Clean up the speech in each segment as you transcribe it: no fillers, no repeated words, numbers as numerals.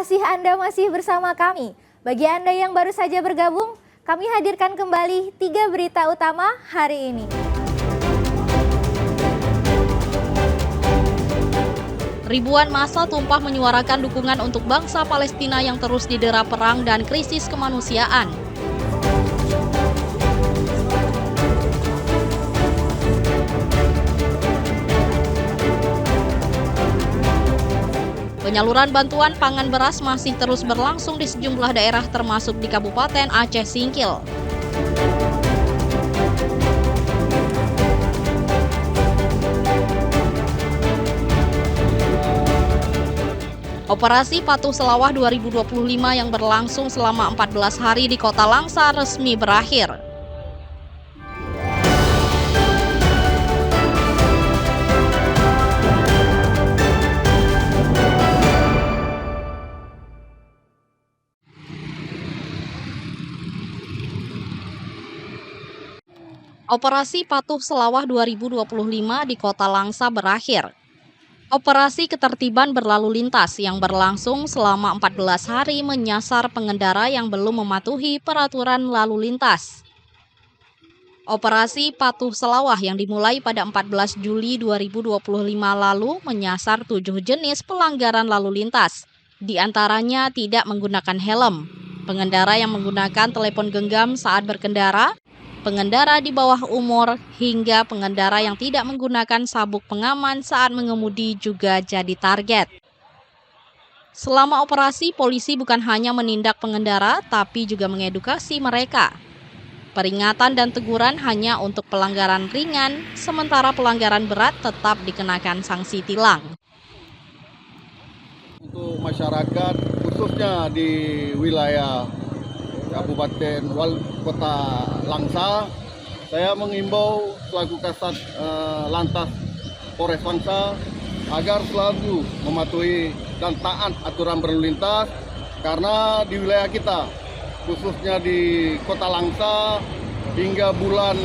kasih Anda masih bersama kami. Bagi Anda yang baru saja bergabung, kami hadirkan kembali 3 berita utama hari ini. Ribuan massa tumpah menyuarakan dukungan untuk bangsa Palestina yang terus didera perang dan krisis kemanusiaan. Penyaluran bantuan pangan beras masih terus berlangsung di sejumlah daerah termasuk di Kabupaten Aceh Singkil. Operasi Patuh Selawah 2025 yang berlangsung selama 14 hari di Kota Langsa resmi berakhir. Operasi Patuh Selawah 2025 di Kota Langsa berakhir. Operasi ketertiban berlalu lintas yang berlangsung selama 14 hari menyasar pengendara yang belum mematuhi peraturan lalu lintas. Operasi Patuh Selawah yang dimulai pada 14 Juli 2025 lalu menyasar 7 jenis pelanggaran lalu lintas. Di antaranya tidak menggunakan helm, pengendara yang menggunakan telepon genggam saat berkendara, pengendara di bawah umur, hingga pengendara yang tidak menggunakan sabuk pengaman saat mengemudi juga jadi target. Selama operasi, polisi bukan hanya menindak pengendara, tapi juga mengedukasi mereka. Peringatan dan teguran hanya untuk pelanggaran ringan, sementara pelanggaran berat tetap dikenakan sanksi tilang. Untuk masyarakat, khususnya di wilayah Kabupaten Kota Langsa, saya mengimbau selaku Kasat Lantas Polres Langsa agar selalu mematuhi dan taat aturan berlalu lintas, karena di wilayah kita, khususnya di Kota Langsa, hingga bulan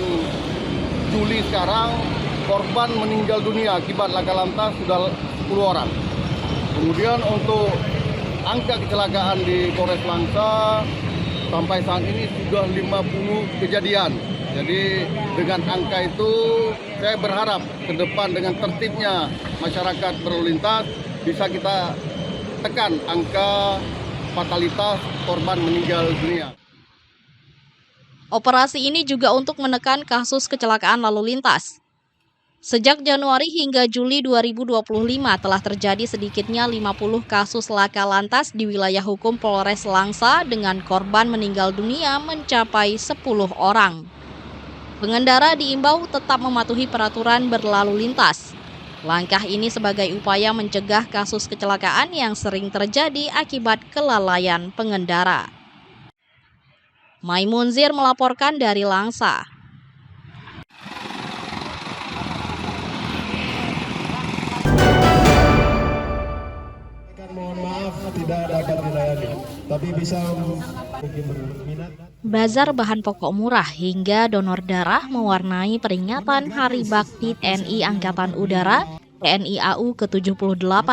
Juli sekarang korban meninggal dunia akibat laka lantas sudah 10 orang. Kemudian untuk angka kecelakaan di Polres Langsa sampai saat ini sudah 50 kejadian. Jadi dengan angka itu saya berharap ke depan dengan tertibnya masyarakat berlalu lintas bisa kita tekan angka fatalitas korban meninggal dunia. Operasi ini juga untuk menekan kasus kecelakaan lalu lintas. Sejak Januari hingga Juli 2025 telah terjadi sedikitnya 50 kasus laka lantas di wilayah hukum Polres Langsa dengan korban meninggal dunia mencapai 10 orang. Pengendara diimbau tetap mematuhi peraturan berlalu lintas. Langkah ini sebagai upaya mencegah kasus kecelakaan yang sering terjadi akibat kelalaian pengendara. Maimunzir melaporkan dari Langsa. Mohon maaf tidak dapat dilayani, tapi bisa mungkin berminat. Bazar bahan pokok murah hingga donor darah mewarnai peringatan Hari Bakti TNI Angkatan Udara TNI AU ke-78.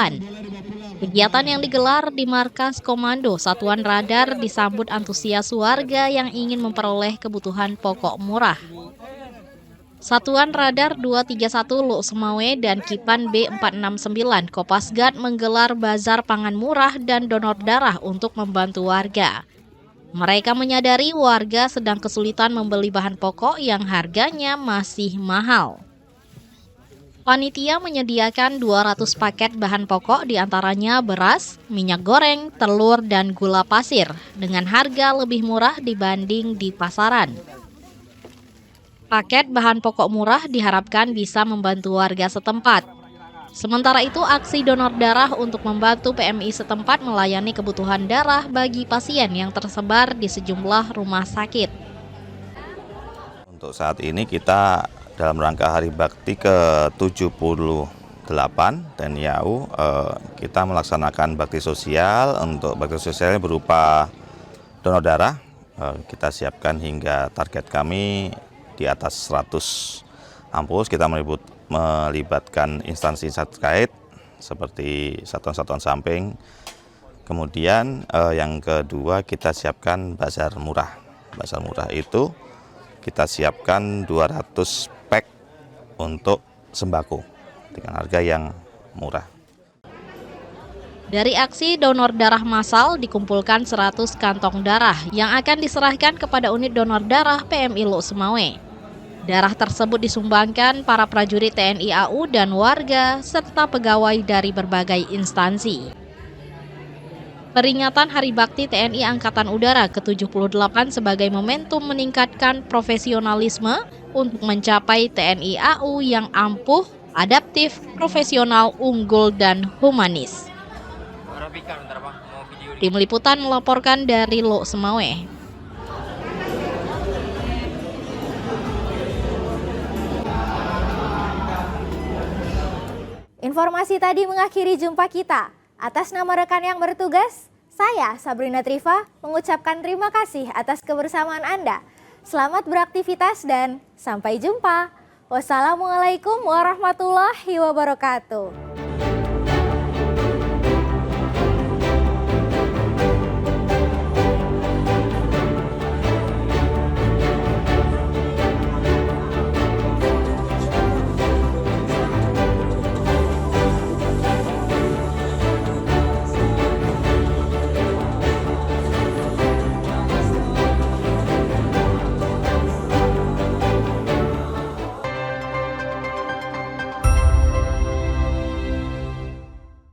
Kegiatan yang digelar di Markas Komando Satuan Radar disambut antusias warga yang ingin memperoleh kebutuhan pokok murah. Satuan Radar 231 Luk Semawe dan Kipan B469 Kopasgat menggelar bazar pangan murah dan donor darah untuk membantu warga. Mereka menyadari warga sedang kesulitan membeli bahan pokok yang harganya masih mahal. Panitia menyediakan 200 paket bahan pokok diantaranya beras, minyak goreng, telur, dan gula pasir dengan harga lebih murah dibanding di pasaran. Paket bahan pokok murah diharapkan bisa membantu warga setempat. Sementara itu, aksi donor darah untuk membantu PMI setempat melayani kebutuhan darah bagi pasien yang tersebar di sejumlah rumah sakit. Untuk saat ini kita dalam rangka Hari Bakti ke-78 TNI AU, kita melaksanakan bakti sosial. Untuk bakti sosialnya berupa donor darah. Kita siapkan hingga target kami di atas 100 ampus. Kita melibatkan instansi terkait seperti satuan-satuan samping, Kemudian yang kedua kita siapkan bazar murah. Bazar murah itu kita siapkan 200 pack untuk sembako dengan harga yang murah. Dari aksi donor darah massal dikumpulkan 100 kantong darah yang akan diserahkan kepada unit donor darah PMI Lok Semawe. Darah tersebut disumbangkan para prajurit TNI AU dan warga serta pegawai dari berbagai instansi. Peringatan Hari Bakti TNI Angkatan Udara ke-78 sebagai momentum meningkatkan profesionalisme untuk mencapai TNI AU yang ampuh, adaptif, profesional, unggul, dan humanis. Tim Liputan melaporkan dari Lok Semawe. Informasi tadi mengakhiri jumpa kita. Atas nama rekan yang bertugas, saya Sabrina Triva mengucapkan terima kasih atas kebersamaan Anda. Selamat beraktivitas dan sampai jumpa. Wassalamualaikum warahmatullahi wabarakatuh.